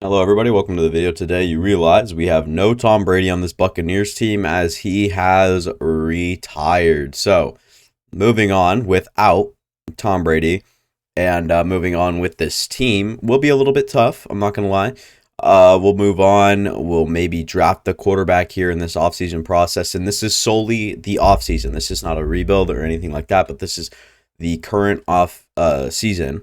Hello, everybody. Welcome to the video. Today, you realize we have no Tom Brady on this Buccaneers team as he has retired. So, moving on without Tom Brady and moving on with this team will be a little bit tough. I'm not going to lie. We'll move on. We'll maybe draft the quarterback here in this offseason process. And this is solely the offseason. This is not a rebuild or anything like that, but this is the current off season.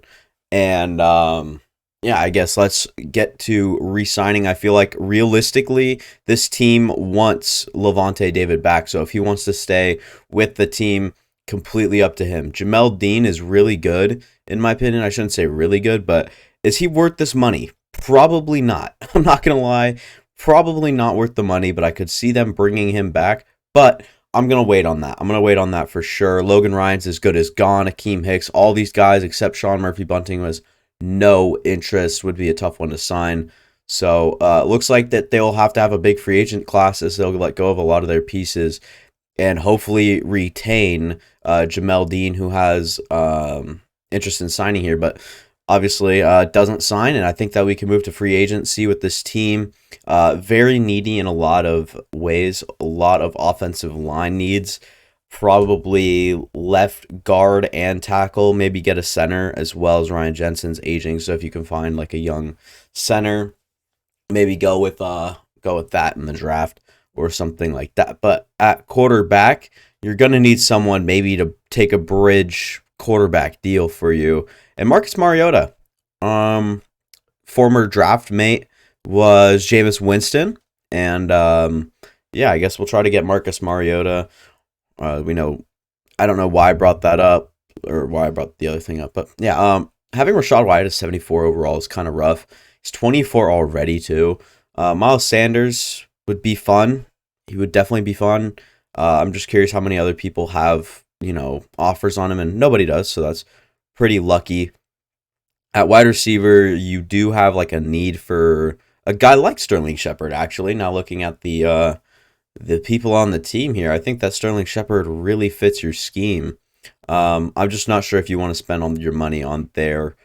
And yeah, I guess let's get to re-signing. I feel like realistically, this team wants Levante David back. So if he wants to stay with the team, completely up to him. Jamel Dean is really good, in my opinion. I shouldn't say really good, but is he worth this money? Probably not. I'm not going to lie. Probably not worth the money, but I could see them bringing him back. But I'm going to wait on that. I'm going to wait on that for sure. Logan Ryan's as good as gone. Akeem Hicks, all these guys except Sean Murphy-Bunting was no interest, would be a tough one to sign. So looks like that they'll have to have a big free agent class as they'll let go of a lot of their pieces and hopefully retain Jamel Dean, who has interest in signing here, but obviously doesn't sign. And I think that we can move to free agency with this team. Very needy in a lot of ways, a lot of offensive line needs. Probably left guard and tackle, maybe get a center as well as Ryan Jensen's aging. So if you can find like a young center, maybe go with that in the draft or something like that. But at quarterback, you're gonna need someone maybe to take a bridge quarterback deal for you. And Marcus Mariota, former draft mate, was Jameis Winston, and yeah, I guess we'll try to get Marcus Mariota. We know, I don't know why I brought that up or why I brought the other thing up, but yeah, having Rashad White at 74 overall is kind of rough. He's 24 already too. Miles Sanders would be fun. He would definitely be fun. I'm just curious how many other people have, offers on him, and nobody does, so that's pretty lucky. At wide receiver, you do have like a need for a guy like Sterling Shepard, actually. Now looking at the people on the team here, I think that Sterling Shepard really fits your scheme. I'm just not sure if you want to spend all your money on there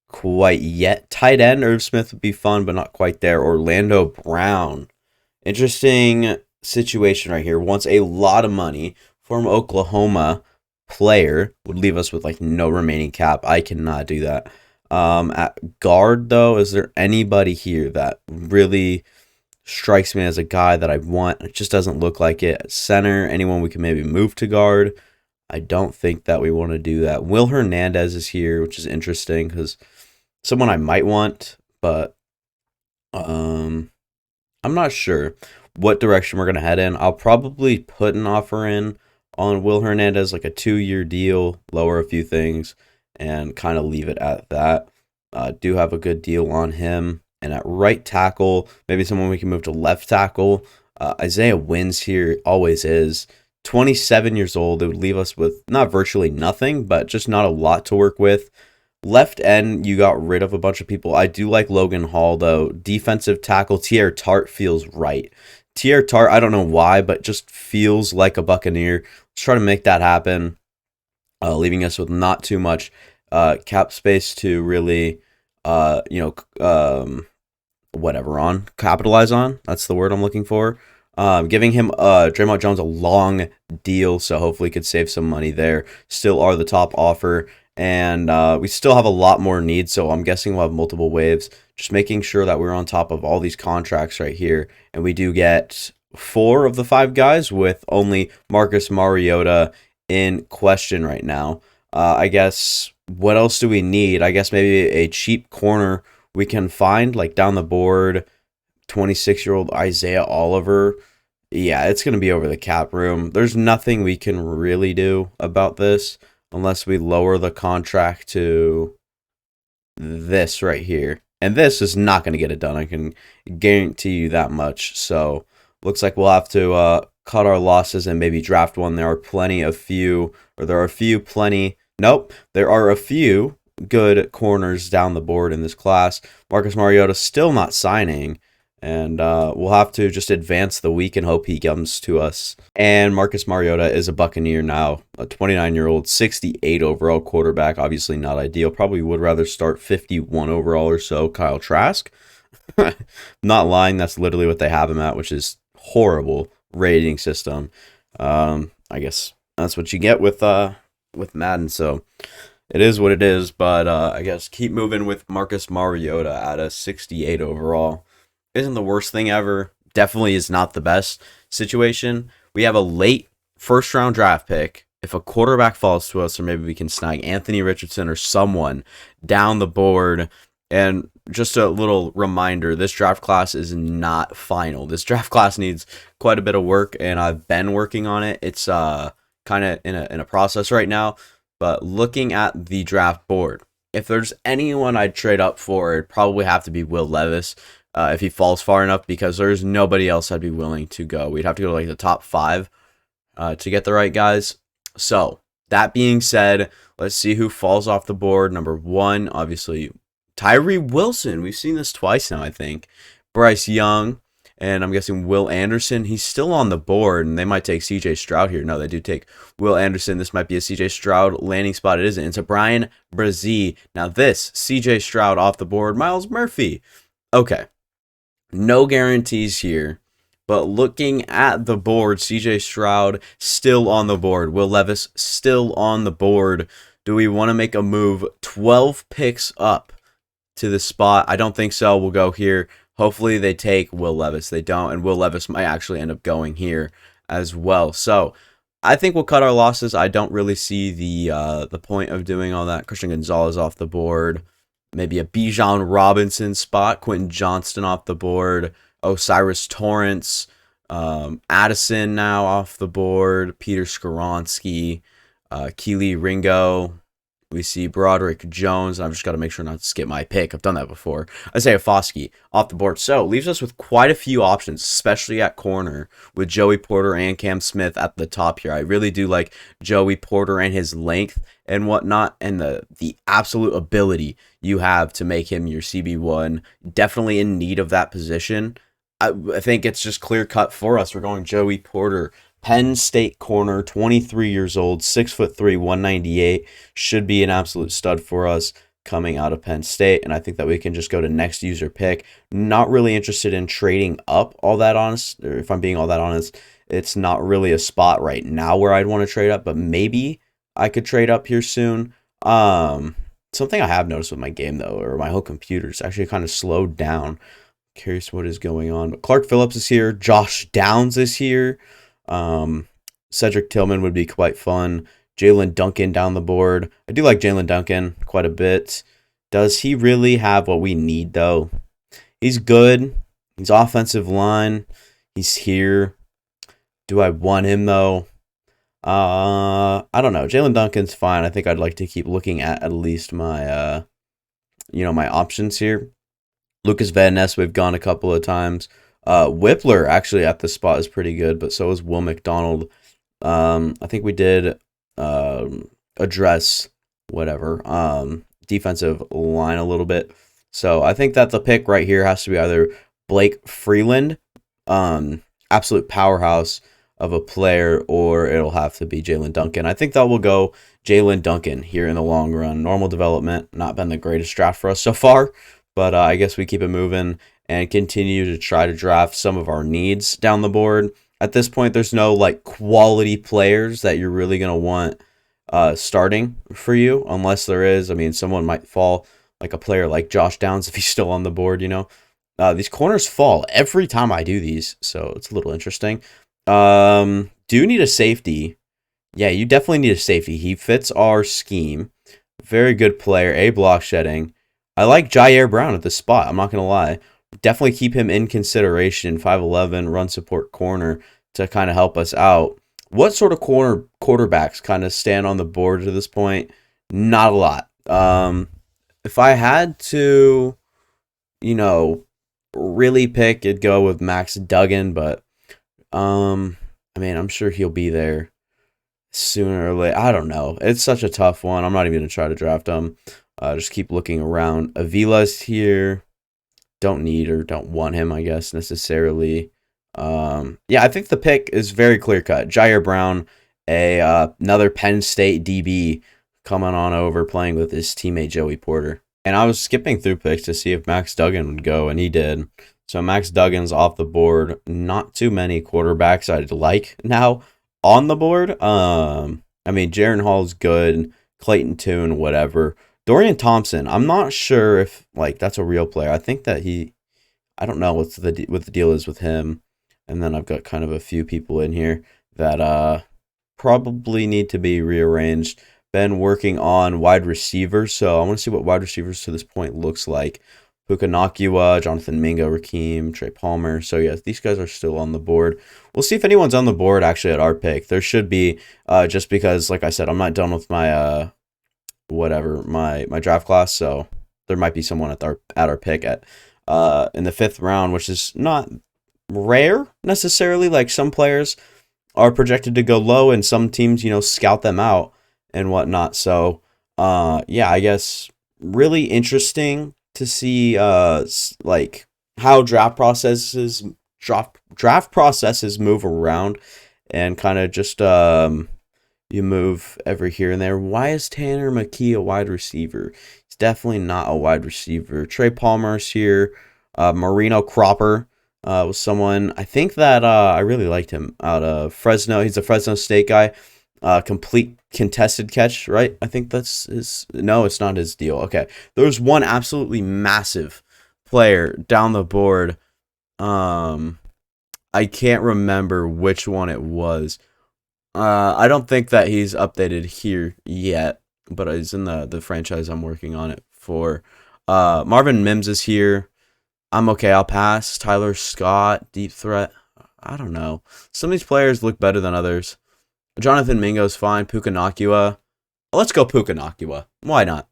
quite yet. Tight end, Irv Smith would be fun, but not quite there. Orlando Brown. Interesting situation right here. Wants a lot of money. Former Oklahoma player would leave us with like no remaining cap. I cannot do that. At guard, though, is there anybody here that really strikes me as a guy that I want? It just doesn't look like it. At center, anyone we can maybe move to guard? I don't think that we want to do that. Will Hernandez is here, which is interesting because someone I might want, but I'm not sure what direction we're going to head in. I'll probably put an offer in on Will Hernandez, like a 2-year deal, lower a few things, and kind of leave it at that. Do have a good deal on him. And at right tackle, maybe someone we can move to left tackle. Isaiah Wynns here always is. 27 years old. It would leave us with not virtually nothing, but just not a lot to work with. Left end, you got rid of a bunch of people. I do like Logan Hall, though. Defensive tackle, T.R. Tart feels right. T.R. Tart, I don't know why, but just feels like a Buccaneer. Let's try to make that happen, leaving us with not too much cap space to really, capitalize on. That's the word I'm looking for. Giving him Draymond Jones a long deal, so hopefully could save some money there. Still are the top offer, and we still have a lot more needs, so I'm guessing we'll have multiple waves. Just making sure that we're on top of all these contracts right here, and we do get 4 of the 5 guys with only Marcus Mariota in question right now. I guess, what else do we need? I guess maybe a cheap corner we can find, like down the board. 26-year-old Isaiah Oliver. Yeah, it's going to be over the cap room. There's nothing we can really do about this unless we lower the contract to this right here. And this is not going to get it done. I can guarantee you that much. So, looks like we'll have to cut our losses and maybe draft one. There are a few good corners down the board in this class. Marcus Mariota still not signing, and we'll have to just advance the week and hope he comes to us. And Marcus Mariota is a Buccaneer now, a 29-year-old, 68 overall quarterback. Obviously not ideal. Probably would rather start 51 overall or so Kyle Trask. Not lying, that's literally what they have him at, which is horrible rating system. I guess that's what you get with Madden. So it is what it is. But I guess keep moving with Marcus Mariota at a 68 overall. Isn't the worst thing ever. Definitely is not the best situation. We have a late first round draft pick. If a quarterback falls to us, or maybe we can snag Anthony Richardson or someone down the board. And just a little reminder, this draft class is not final. This draft class needs quite a bit of work, and I've been working on it. It's kind of in a process right now. But looking at the draft board, if there's anyone I'd trade up for, it'd probably have to be Will Levis if he falls far enough, because there's nobody else I'd be willing to go. We'd have to go to like the top 5 to get the right guys. So that being said, let's see who falls off the board. Number 1, obviously, Tyree Wilson. We've seen this twice now, I think. Bryce Young, and I'm guessing Will Anderson. He's still on the board, and they might take CJ Stroud here. No, they do take Will Anderson. This might be a CJ Stroud landing spot. It isn't. It's a Brian Brzee. Now this, CJ Stroud off the board. Miles Murphy. Okay. No guarantees here. But looking at the board, CJ Stroud still on the board. Will Levis still on the board. Do we want to make a move 12 picks up to the spot? I don't think so. We'll go here. Hopefully they take Will Levis. They don't, and Will Levis might actually end up going here as well. So I think we'll cut our losses. I don't really see the point of doing all that. Christian Gonzalez off the board. Maybe a Bijan Robinson spot. Quentin Johnston off the board. Osiris Torrance. Addison now off the board. Peter Skoronski. Keely Ringo. We see Broderick Jones. I've just got to make sure not to skip my pick. I've done that before. Isaiah Foskey off the board. So leaves us with quite a few options, especially at corner, with Joey Porter and Cam Smith at the top here. I really do like Joey Porter and his length and whatnot, and the absolute ability you have to make him your CB1. Definitely in need of that position. I think it's just clear cut for us. We're going Joey Porter. Penn State corner, 23 years old, 6'3", 198. Should be an absolute stud for us coming out of Penn State. And I think that we can just go to next user pick. Not really interested in trading up all that honest. Or if I'm being all that honest, it's not really a spot right now where I'd want to trade up. But maybe I could trade up here soon. Something I have noticed with my game, though, or my whole computer, is actually kind of slowed down. Curious what is going on. But Clark Phillips is here. Josh Downs is here. Cedric Tillman would be quite fun. Jalen Duncan down the board. I do like Jalen Duncan quite a bit. Does he really have what we need, though? He's good. He's offensive line. He's here. Do I want him, though? I don't know. Jalen Duncan's fine. I think I'd like to keep looking at least my, my options here. Lucas Van Ness, we've gone a couple of times. Whippler actually at the spot is pretty good, but so is Will McDonald. I think we did address defensive line a little bit. So I think that the pick right here has to be either Blake Freeland, absolute powerhouse of a player, or it'll have to be Jalen Duncan. I think that will go Jalen Duncan here in the long run. Normal development, not been the greatest draft for us so far, but I guess we keep it moving and continue to try to draft some of our needs down the board. At this point, there's no quality players that you're really going to want starting for you, unless there is. I mean, someone might fall, like a player like Josh Downs if he's still on the board, These corners fall every time I do these, so it's a little interesting. Do need a safety. Yeah, you definitely need a safety. He fits our scheme. Very good player, A block shedding. I like Jair Brown at this spot, I'm not going to lie. Definitely keep him in consideration. 5'11", run support corner to kind of help us out. What sort of quarterbacks kind of stand on the board to this point? Not a lot. If I had to, really pick, it'd go with Max Duggan, but I'm sure he'll be there sooner or later. I don't know. It's such a tough one. I'm not even going to try to draft him. Just keep looking around. Avila's here. Don't need or don't want him, I guess, necessarily. I think the pick is very clear-cut. Jair Brown, another Penn State DB coming on over, playing with his teammate Joey Porter. And I was skipping through picks to see if Max Duggan would go, and he did. So Max Duggan's off the board. Not too many quarterbacks I'd like now on the board. I mean, Jaron Hall's good, Clayton Tune, whatever. Dorian Thompson, I'm not sure if like that's a real player. I think that I don't know what the deal is with him. And then I've got kind of a few people in here that probably need to be rearranged. Been working on wide receivers, so I want to see what wide receivers to this point looks like. Puka Nakua, Jonathan Mingo, Raheem, Trey Palmer. So yeah, these guys are still on the board. We'll see if anyone's on the board actually at our pick. There should be, just because, like I said, I'm not done with my my draft class, so there might be someone at our pick at in the 5th round, which is not rare necessarily. Like some players are projected to go low, and some teams, scout them out and whatnot. So, yeah, I guess really interesting to see, like how draft processes move around, and kind of just you move every here and there. Why is Tanner McKee a wide receiver? He's definitely not a wide receiver. Trey Palmer's here. Marino Cropper was someone I think that I really liked him out of Fresno. He's a Fresno State guy. Complete contested catch, right? I think that's his. No, it's not his deal. Okay, there's one absolutely massive player down the board. I can't remember which one it was. I don't think that he's updated here yet, but he's in the franchise I'm working on it for. Marvin Mims is here. I'm okay. I'll pass. Tyler Scott, deep threat. I don't know. Some of these players look better than others. Jonathan Mingo's fine. Puka Nakua. Let's go Puka Nakua. Why not?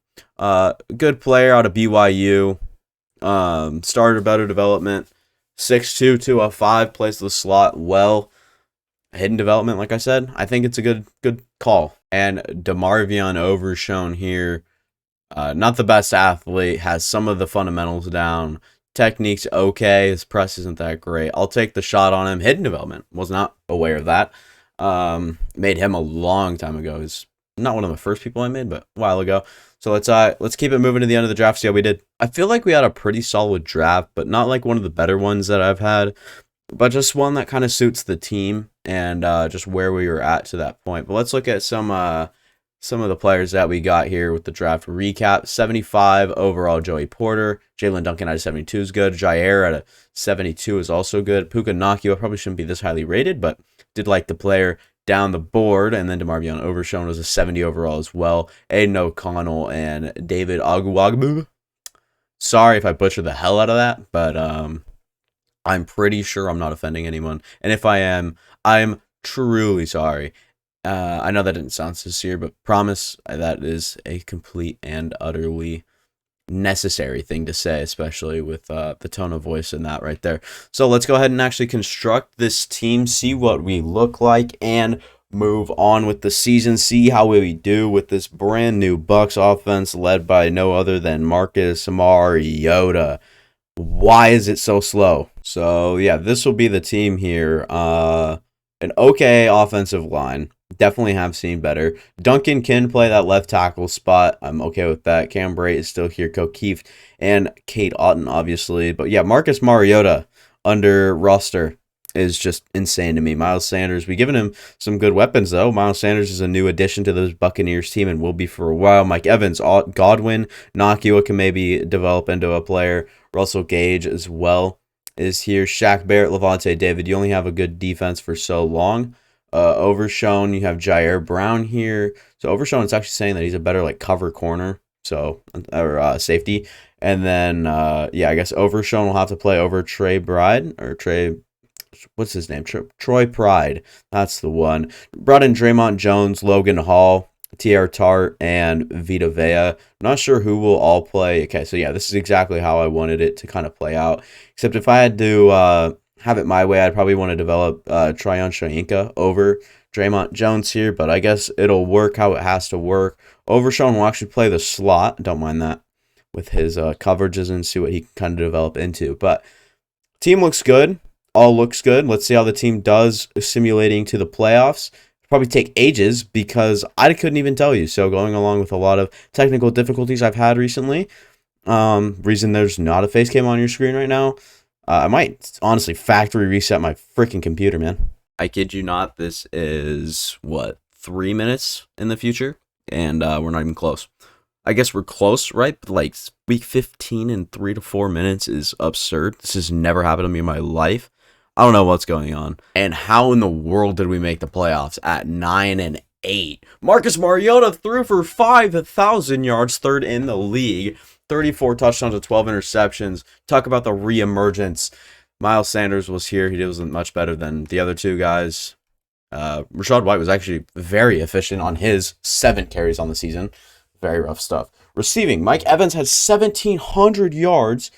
Good player out of BYU. Started better development. 6'2", 205, plays the slot well. Hidden development, like I said. I think it's a good call. And DeMarvion Overshown here. Not the best athlete. Has some of the fundamentals down. Technique's okay. His press isn't that great. I'll take the shot on him. Hidden development. Was not aware of that. Made him a long time ago. He's not one of the first people I made, but a while ago. So let's keep it moving to the end of the draft. See how we did. I feel like we had a pretty solid draft, but not like one of the better ones that I've had, but just one that kind of suits the team and just where we were at to that point. But let's look at some of the players that we got here with the draft recap. 75 overall, Joey Porter. Jalen Duncan at 72 is good. Jair at a 72 is also good. Puka Nakua probably shouldn't be this highly rated, but did like the player down the board. And then DeMarvion Overshown was a 70 overall as well. Aiden O'Connell and David Agwagbu. Sorry if I butchered the hell out of that, but I'm pretty sure I'm not offending anyone. And if I am, I'm truly sorry. I know that didn't sound sincere, but promise that is a complete and utterly necessary thing to say, especially with the tone of voice and that right there. So let's go ahead and actually construct this team, see what we look like, and move on with the season, see how we do with this brand new Bucs offense led by no other than Marcus Mariota. Why is it so slow? So yeah, this will be the team here. An okay offensive line. Definitely have seen better. Duncan can play that left tackle spot. I'm okay with that. Cam Bray is still here. Keefe and Kate Otten, obviously. But yeah, Marcus Mariota under roster is just insane to me. Miles Sanders, we've given him some good weapons, though. Miles Sanders is a new addition to those Buccaneers team and will be for a while. Mike Evans, Godwin, Nakua can maybe develop into a player. Russell Gage as well is here. Shaq Barrett, Levante David. You only have a good defense for so long. Overshown, you have Jair Brown here. So Overshown is actually saying that he's a better like cover corner, so or safety. And then yeah, I guess Overshown will have to play over Trey Bride or Trey. What's his name? Troy Pride. That's the one. Brought in Draymond Jones, Logan Hall, T.R. Tart, and Vita Vea. Not sure who will all play. Okay, so yeah, this is exactly how I wanted it to kind of play out. Except if I had to have it my way, I'd probably want to develop Tryon Shoyinka over Draymond Jones here, but I guess it'll work how it has to work. Overshown will actually play the slot. Don't mind that with his coverages and see what he can kind of develop into. But team looks good. All looks good. Let's see how the team does simulating to the playoffs. Probably take ages because I couldn't even tell you. So going along with a lot of technical difficulties I've had recently, Reason there's not a face cam on your screen right now. I might honestly factory reset my freaking computer, man. I kid you not. This is what, 3 minutes in the future, and we're not even close. I guess we're close, right? But like week 15 in 3 to 4 minutes is absurd. This has never happened to me in my life. I don't know what's going on. And how in the world did we make the playoffs at 9-8? Marcus Mariota threw for 5,000 yards, third in the league. 34 touchdowns and 12 interceptions. Talk about the reemergence. Miles Sanders was here. He wasn't much better than the other two guys. Rachaad White was actually very efficient on his 7 carries on the season. Very rough stuff. Receiving, Mike Evans had 1,700 yards.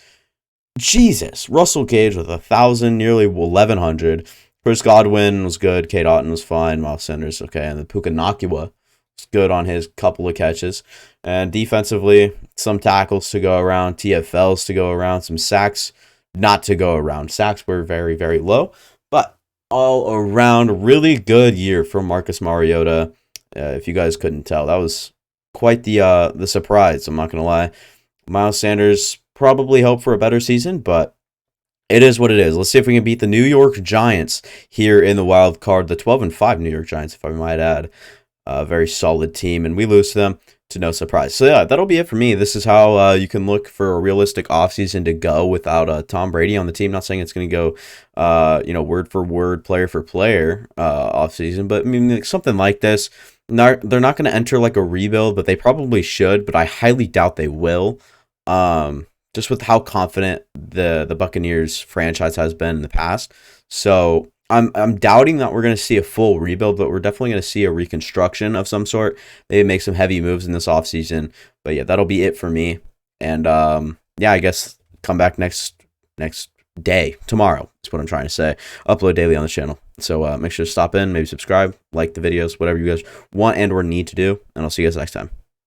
Jesus. Russell Gage with 1,000, nearly 1,100. Chris Godwin was good. Kate Otten was fine. Miles Sanders, okay. And then Puka Nacua was good on his couple of catches. And defensively, some tackles to go around, TFLs to go around, some sacks not to go around. Sacks were very, very low. But all around, really good year for Marcus Mariota. If you guys couldn't tell, that was quite the surprise, I'm not going to lie. Miles Sanders probably hope for a better season, but it is what it is. Let's see if we can beat the New York Giants here in the wild card. The 12-5 New York Giants, if I might add. A very solid team, and we lose to them to no surprise. So yeah, that'll be it for me. This is how you can look for a realistic offseason to go without Tom Brady on the team. Not saying it's going to go, word for word, player for player offseason, but I mean, like, something like this. They're not going to enter like a rebuild, but they probably should. But I highly doubt they will. Just with how confident the Buccaneers franchise has been in the past. So I'm doubting that we're going to see a full rebuild, but we're definitely going to see a reconstruction of some sort. Maybe make some heavy moves in this offseason. But yeah, that'll be it for me. And yeah, I guess come back next day, tomorrow is what I'm trying to say. Upload daily on the channel. So make sure to stop in, maybe subscribe, like the videos, whatever you guys want and or need to do. And I'll see you guys next time.